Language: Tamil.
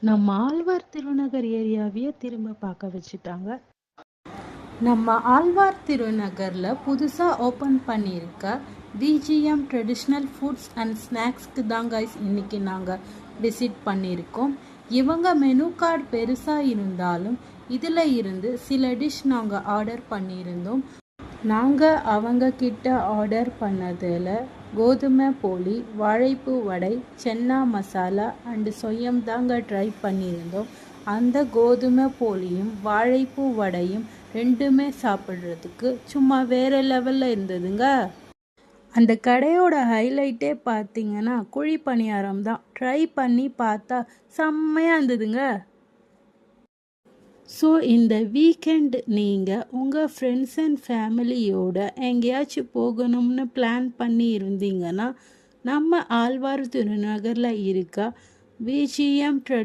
நம்ம ஆழ்வார் திருநகர் ஏரியாவையே திரும்ப பார்க்க வச்சுட்டாங்க. நம்ம ஆழ்வார் திருநகரில் புதுசாக ஓப்பன் பண்ணியிருக்க விஜிஎம் ட்ரெடிஷ்னல் ஃபுட்ஸ் அண்ட் ஸ்நாக்ஸ்க்கு தான் கைஸ் இன்றைக்கி நாங்கள் விசிட் பண்ணியிருக்கோம். இவங்க மெனு கார்டு பெருசாக இருந்தாலும் இதில் இருந்து சில டிஷ் நாங்கள் ஆர்டர் பண்ணியிருந்தோம். நாங்கள் அவங்க கிட்ட ஆர்டர் பண்ணதில் கோதுமை போலி, வாழைப்பூ வடை, சென்னா மசாலா அண்டு சொய்யம் தாங்க ட்ரை பண்ணியிருந்தோம். அந்த கோதுமை போலியும் வாழைப்பூ வடையும் ரெண்டுமே சாப்பிட்றதுக்கு சும்மா வேறு லெவலில் இருந்ததுங்க. அந்த கடையோட ஹைலைட்டே பார்த்தீங்கன்னா குழி பணியாரம் தான். ட்ரை பண்ணி பார்த்தா செம்மையாக இருந்ததுங்க. ஸோ இந்த வீக்கெண்ட் நீங்கள் உங்கள் ஃப்ரெண்ட்ஸ் அண்ட் ஃபேமிலியோட எங்கேயாச்சும் போகணும்னு பிளான் பண்ணி இருந்தீங்கன்னா நம்ம ஆழ்வார் திருநகரில் இருக்க விஜிஎம்